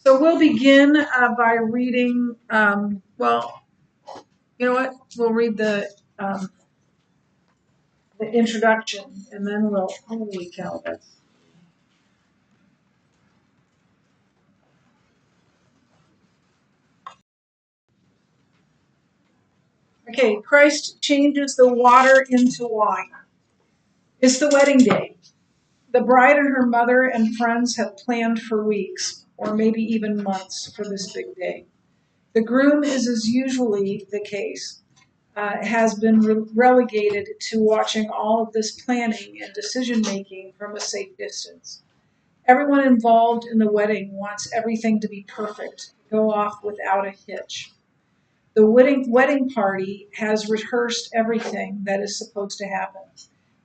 So we'll begin by reading, you know what? We'll read the introduction and then holy cow, okay, Christ changes the water into wine. It's the wedding day. The bride and her mother and friends have planned for weeks, or maybe even months, for this big day. The groom is, as usually the case, has been relegated to watching all of this planning and decision making from a safe distance. Everyone involved in the wedding wants everything to be perfect, go off without a hitch. The wedding party has rehearsed everything that is supposed to happen.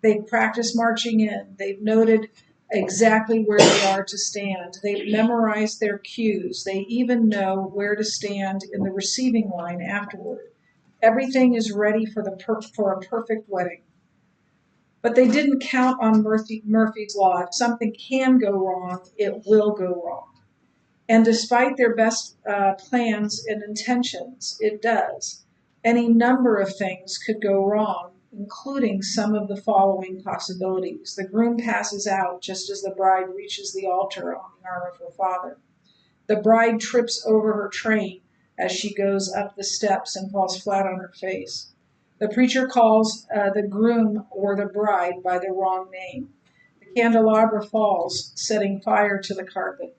They've practiced marching in. They've noted exactly where they are to stand. They've memorized their cues. They even know where to stand in the receiving line afterward. Everything is ready for for a perfect wedding. But they didn't count on Murphy's Law. If something can go wrong, it will go wrong. And despite their best plans and intentions, it does. Any number of things could go wrong, including some of the following possibilities. The groom passes out just as the bride reaches the altar on the arm of her father. The bride trips over her train as she goes up the steps and falls flat on her face. The preacher calls the groom or the bride by the wrong name. The candelabra falls, setting fire to the carpet.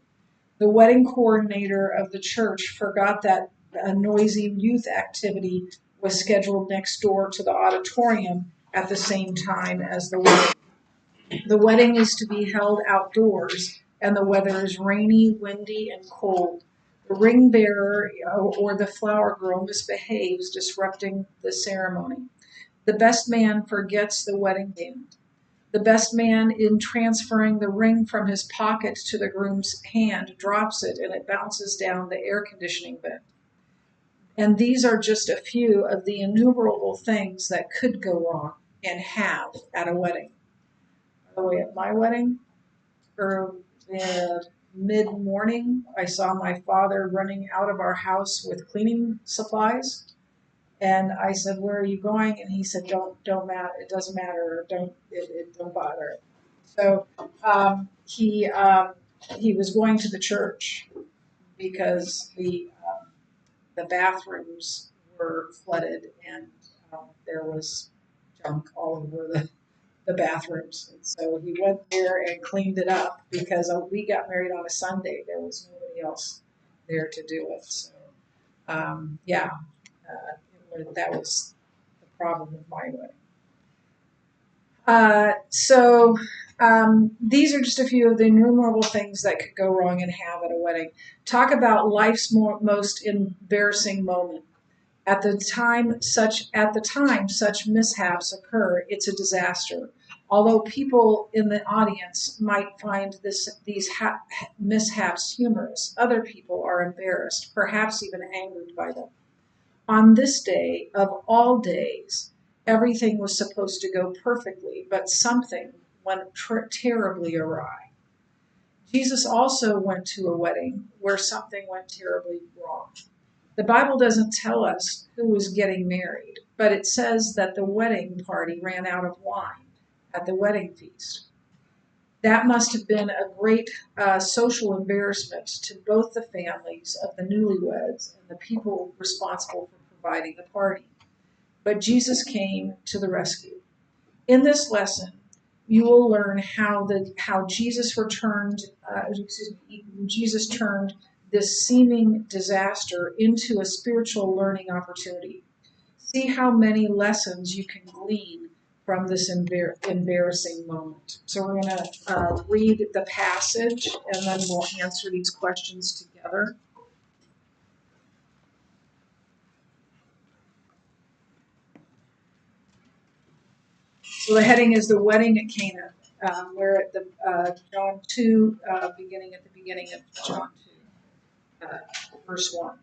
The wedding coordinator of the church forgot that a noisy youth activity was scheduled next door to the auditorium at the same time as the wedding. The wedding is to be held outdoors, and the weather is rainy, windy, and cold. The ring bearer or the flower girl misbehaves, disrupting the ceremony. The best man forgets the wedding band. The best man, in transferring the ring from his pocket to the groom's hand, drops it and it bounces down the air conditioning vent. And these are just a few of the innumerable things that could go wrong and have at a wedding. By the way, at my wedding, mid morning, I saw my father running out of our house with cleaning supplies. And I said, "Where are you going?" And he said, "Don't matter. It doesn't matter. Don't bother." So he was going to the church because the bathrooms were flooded and there was junk all over the bathrooms. And so he went there and cleaned it up because we got married on a Sunday. There was nobody else there to do it. So yeah, that was the problem with my wedding. These are just a few of the innumerable things that could go wrong and have at a wedding. Talk about life's most embarrassing moment. At the time such mishaps occur, it's a disaster. Although people in the audience might find these mishaps humorous, other people are embarrassed, perhaps even angered by them. On this day, of all days, everything was supposed to go perfectly, but something went terribly awry. Jesus also went to a wedding where something went terribly wrong. The Bible doesn't tell us who was getting married, but it says that the wedding party ran out of wine at the wedding feast. That must have been a great social embarrassment to both the families of the newlyweds and the people responsible for providing the party. But Jesus came to the rescue. In this lesson, you will learn how Jesus turned this seeming disaster into a spiritual learning opportunity. See how many lessons you can glean from this embarrassing moment. So we're going to read the passage and then we'll answer these questions together. So the heading is the wedding at Cana. We're at the John 2, beginning at the beginning of John 2, verse 1.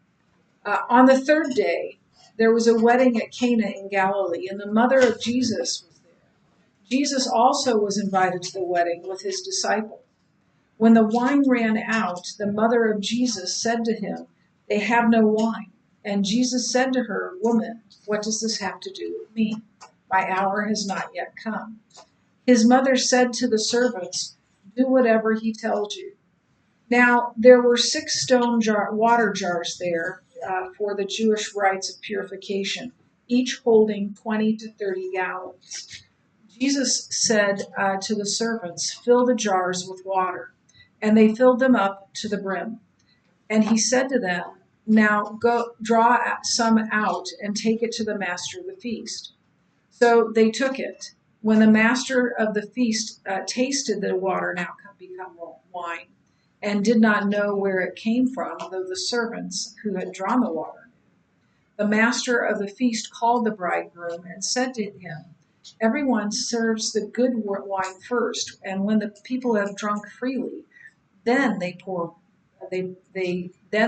On the third day, there was a wedding at Cana in Galilee, and the mother of Jesus was there. Jesus also was invited to the wedding with his disciples. When the wine ran out, the mother of Jesus said to him, "They have no wine." And Jesus said to her, "Woman, what does this have to do with me? My hour has not yet come." His mother said to the servants, "Do whatever he tells you." Now, there were 6 stone water jars there for the Jewish rites of purification, each holding 20 to 30 gallons. Jesus said to the servants, "Fill the jars with water." And they filled them up to the brim. And he said to them, "Now go draw some out and take it to the master of the feast." So they took it. When the master of the feast tasted the water now become wine, and did not know where it came from, though the servants who had drawn the water, the master of the feast called the bridegroom and said to him, "Everyone serves the good wine first, and when the people have drunk freely, then then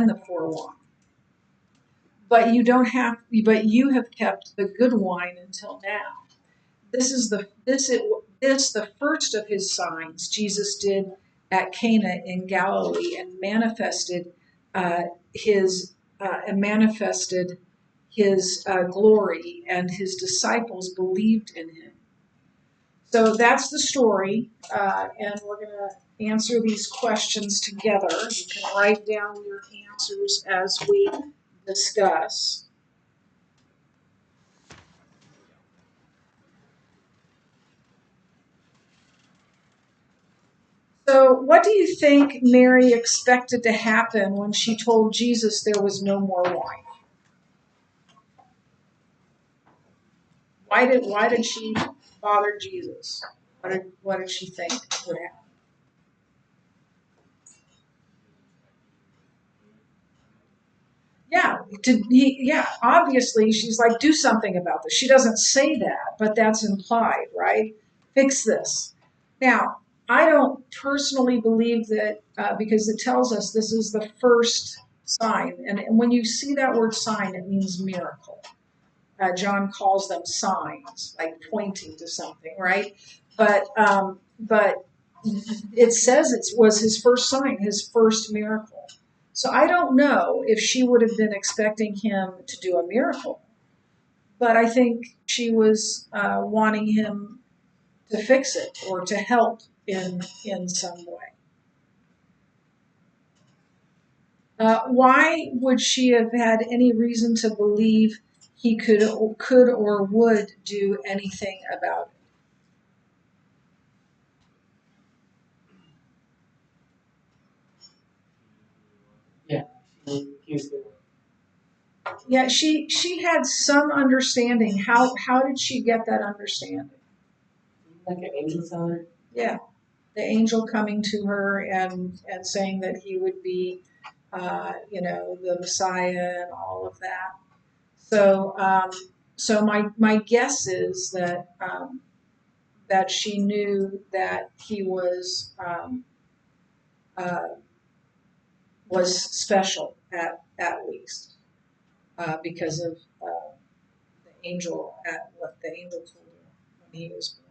the poor wine. But you have kept the good wine until now." This the first of his signs Jesus did at Cana in Galilee, and his glory, and his disciples believed in him. So that's the story, and we're going to answer these questions together. You can write down your answers as we discuss. So, what do you think Mary expected to happen when she told Jesus there was no more wine? Why did she bother Jesus? What did she think would happen? Obviously she's like, do something about this. She doesn't say that, but that's implied, right? Fix this. Now, I don't personally believe that because it tells us this is the first sign. And when you see that word sign, it means miracle. John calls them signs, like pointing to something, right? But it says it was his first sign, his first miracle. So I don't know if she would have been expecting him to do a miracle, but I think she was wanting him to fix it or to help in some way. Why would she have had any reason to believe he could or would do anything about Yeah, he was good. it? Yeah, she had some understanding. How did she get that understanding? Like an angel telling her. Yeah, the angel coming to her and saying that he would be, the Messiah and all of that. So, so my guess is that she knew that he uh, was special at least because of the angel at what the angel told her when he was born.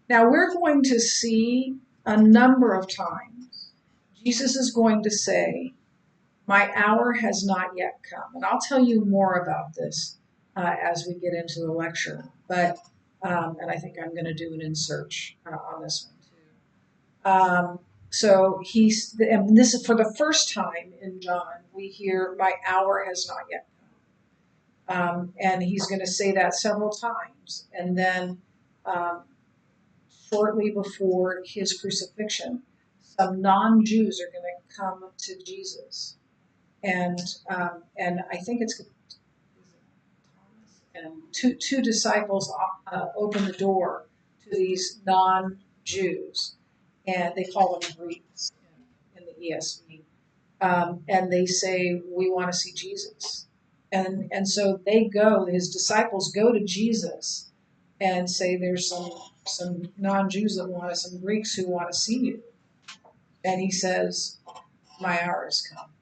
Now we're going to see a number of times Jesus is going to say, "My hour has not yet come," and I'll tell you more about this as we get into the lecture. But and I think I'm going to do an insert on this one too. So and this is for the first time in John, we hear, "My hour has not yet come," and he's going to say that several times, and then um, shortly before his crucifixion, some non-Jews are going to come to Jesus, and I think it's and two disciples open the door to these non-Jews, and they call them Greeks in the ESV, and they say, "We want to see Jesus," and so they go. His disciples go to Jesus and say, "There's some non-Jews that want us, some Greeks who want to see you," and he says, "My hour has come."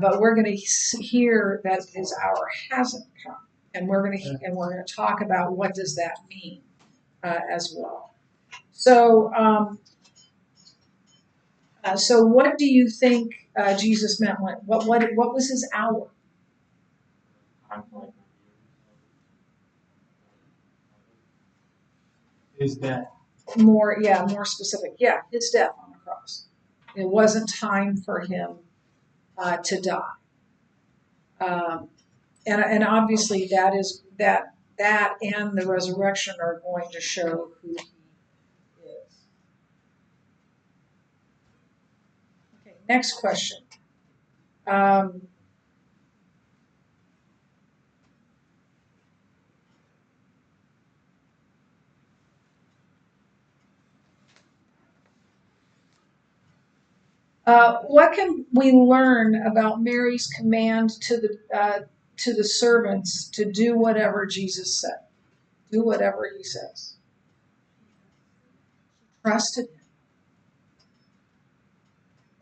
But we're going to hear that his hour hasn't come. And we're gonna talk about what does that mean as well. So, so what do you think Jesus meant? What was his hour? His death. More specific. Yeah, his death on the cross. It wasn't time for him to die. And obviously that and the resurrection are going to show who he is. Okay, next question. What can we learn about Mary's command to the servants to do whatever Jesus said? Do whatever he says. Trusted him.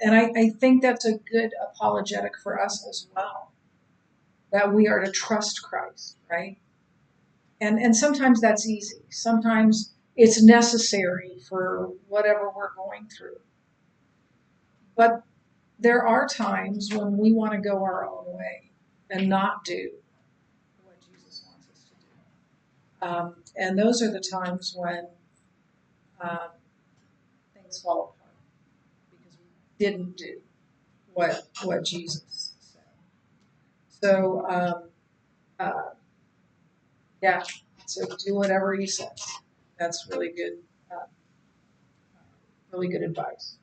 And I think that's a good apologetic for us as well. That we are to trust Christ, right? And sometimes that's easy. Sometimes it's necessary for whatever we're going through. But there are times when we want to go our own way and not do what Jesus wants us to do. And those are the times when things fall apart because we didn't do what Jesus said. So, yeah, so do whatever he says. That's really good advice.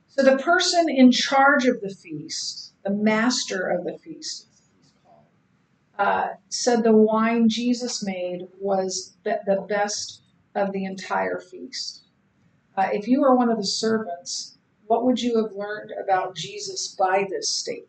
So the person in charge of the feast, the master of the feast, as he's called, said the wine Jesus made was the best of the entire feast. If you were one of the servants, what would you have learned about Jesus by this statement?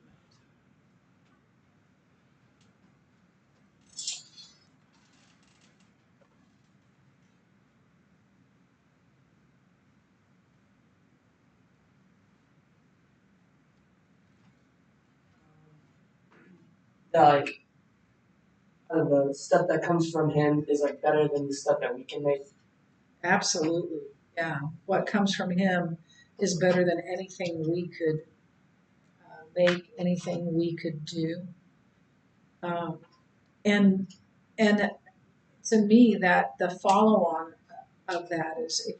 That the stuff that comes from him is better than the stuff that we can make. Absolutely, yeah. What comes from him is better than anything we could make, anything we could do. Um, and and to me, that the follow-on of that is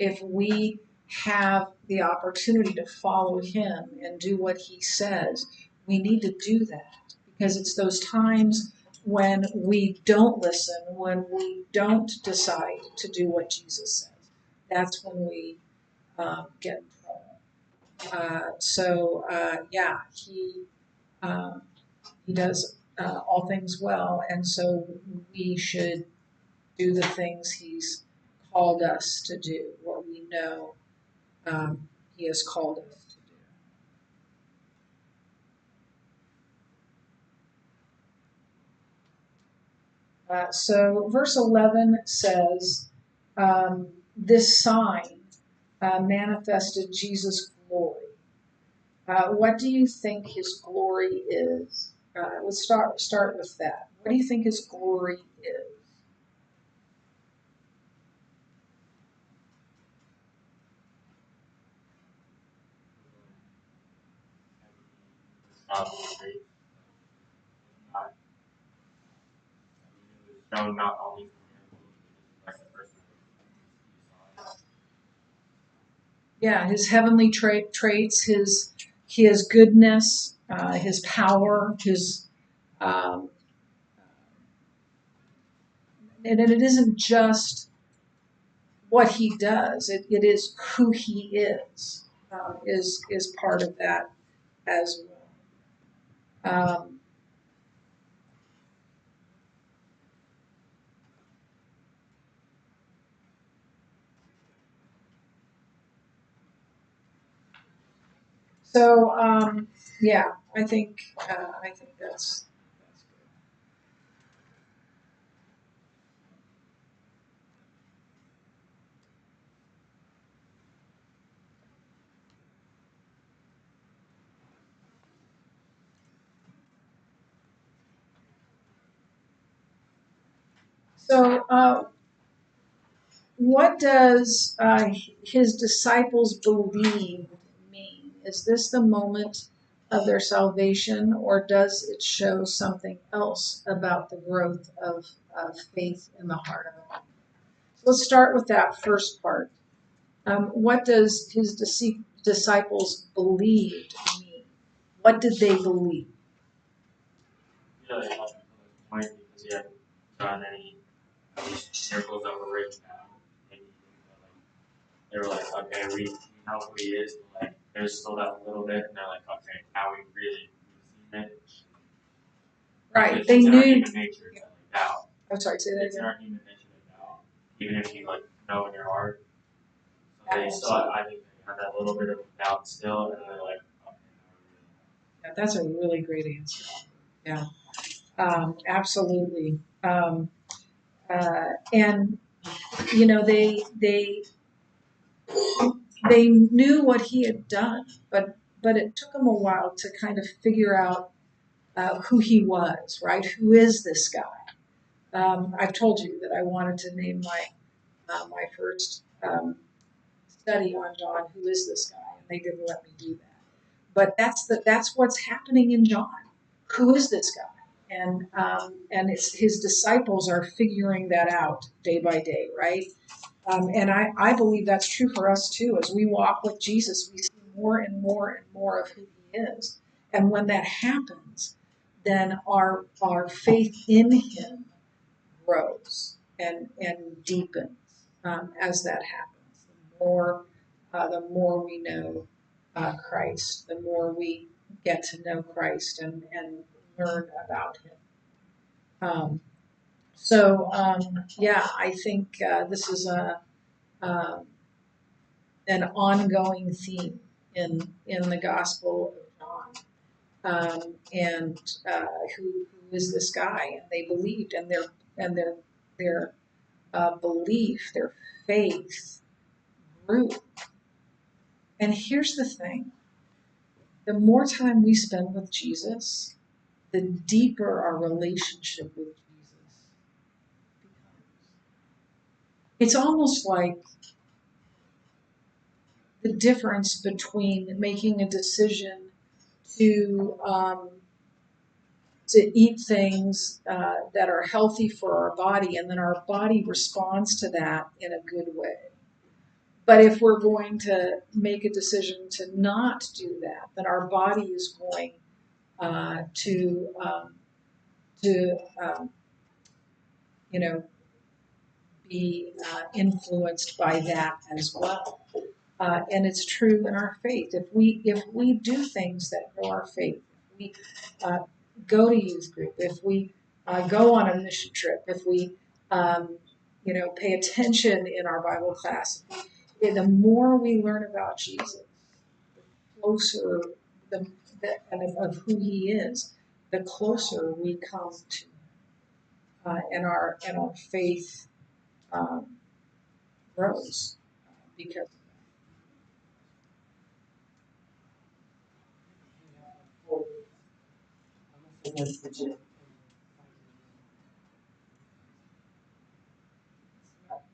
if we have the opportunity to follow him and do what he says, we need to do that because it's those times when we don't listen, when we don't decide to do what Jesus says. That's when we get in trouble. Yeah, he does all things well, and so we should do the things he's called us to do, what we know he has called us to do. So verse 11 says, this sign manifested Jesus' glory. What do you think his glory is? Let's start with that. What do you think his glory is? Shown not only Yeah, his heavenly traits, his goodness, his power, his and it isn't just what he does; it is who he is part of that as well. So yeah, I think that's good. So, what does his disciples believe mean? Is this the moment of their salvation, or does it show something else about the growth of faith in the heart of a man? So let's start with that first part. What does his disciples believed mean? What did they believe? You know, they helped him to this point because he hadn't done any of these miracles that were written down. And they were like, okay, we know who he is, but like, there's still that little bit, and they're like, okay, now we really seen it. Right, Because they it's in our knew. human nature to like doubt. I'm sorry, say that It's in again. our human nature to doubt, even if you like know in your heart. So they still, I think they have that little bit of doubt still, and they're like, okay, Yeah, that's a really great answer. Yeah, absolutely. And you know, they knew what he had done, but it took them a while to kind of figure out who he was. Right? Who is this guy? I've told you that I wanted to name my first study on John. Who is this guy? And they didn't let me do that. But that's what's happening in John. Who is this guy? And it's his disciples are figuring that out day by day, right? And I believe that's true for us too. As we walk with Jesus, we see more and more and more of who he is. And when that happens, then our faith in him grows and deepens as that happens. The more we know Christ, the more we get to know Christ and learn about him. Yeah, I think this is um, an ongoing theme in the Gospel of John. And who is this guy? And they believed, and their belief, their faith grew. And here's the thing: the more time we spend with Jesus, the deeper our relationship with Jesus becomes. It's almost like the difference between making a decision to to eat things that are healthy for our body, and then our body responds to that in a good way. But if we're going to make a decision to not do that, then our body is going to um, you know, be influenced by that as well. And it's true in our faith. If we do things that grow our faith, if we uh, go to youth group, if we go on a mission trip, if we pay attention in our Bible class, the more we learn about Jesus, the closer of who He is, the closer we come to, and our faith um, grows because. Against the gym.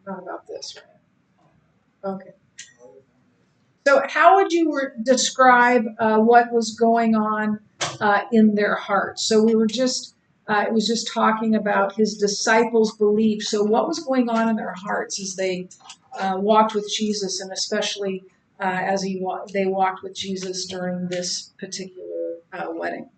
Not about this, right? Okay. So, how would you describe what was going on in their hearts? So, it was just talking about his disciples' belief. So, what was going on in their hearts as they walked with Jesus, and especially as they walked with Jesus during this particular wedding?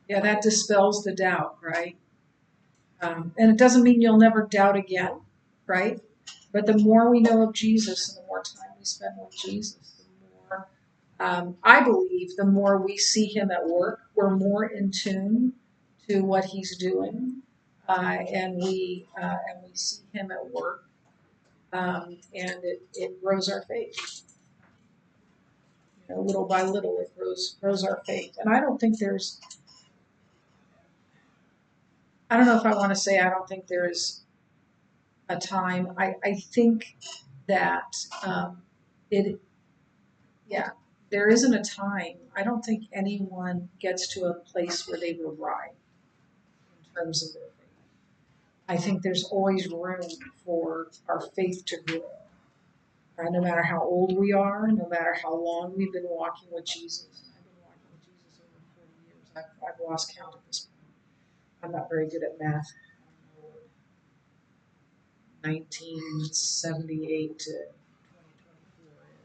Yeah, that dispels the doubt, right? And it doesn't mean you'll never doubt again, right? But the more we know of Jesus and the more time we spend with Jesus, the more, I believe, the more we see him at work. We're more in tune to what he's doing, and we see him at work, and it grows our faith. Little by little, it grows our faith. And I don't know if I want to say I don't think there is a time. I think that it There isn't a time. I don't think anyone gets to a place where they've arrived in terms of their faith. I think there's always room for our faith to grow. No matter how old we are, no matter how long we've been walking with Jesus. I've been walking with Jesus over 40 years. I've lost count at this point. I'm not very good at math. 1978 to 2024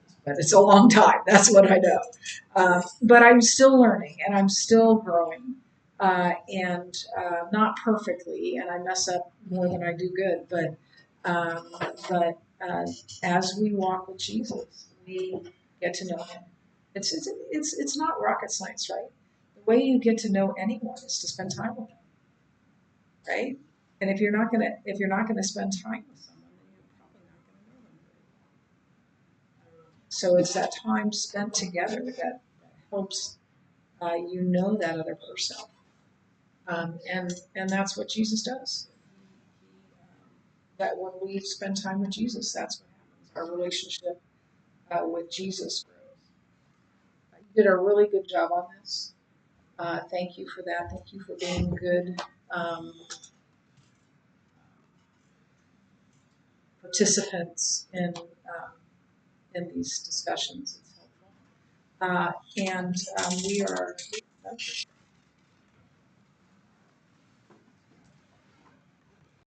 is, but it's a long time. That's what I know. But I'm still learning and I'm still growing, and not perfectly, and I mess up more than I do good. But as we walk with Jesus, we get to know Him. It's not rocket science, right? The way you get to know anyone is to spend time with them, right? And if you're not gonna spend time with someone, then you're probably not gonna know them very well. So it's that time spent together that helps you know that other person, and that's what Jesus does. That when we spend time with Jesus, that's what happens. Our relationship with Jesus grows. You did a really good job on this. Thank you for that. Thank you for being good participants in these discussions. It's helpful. And we are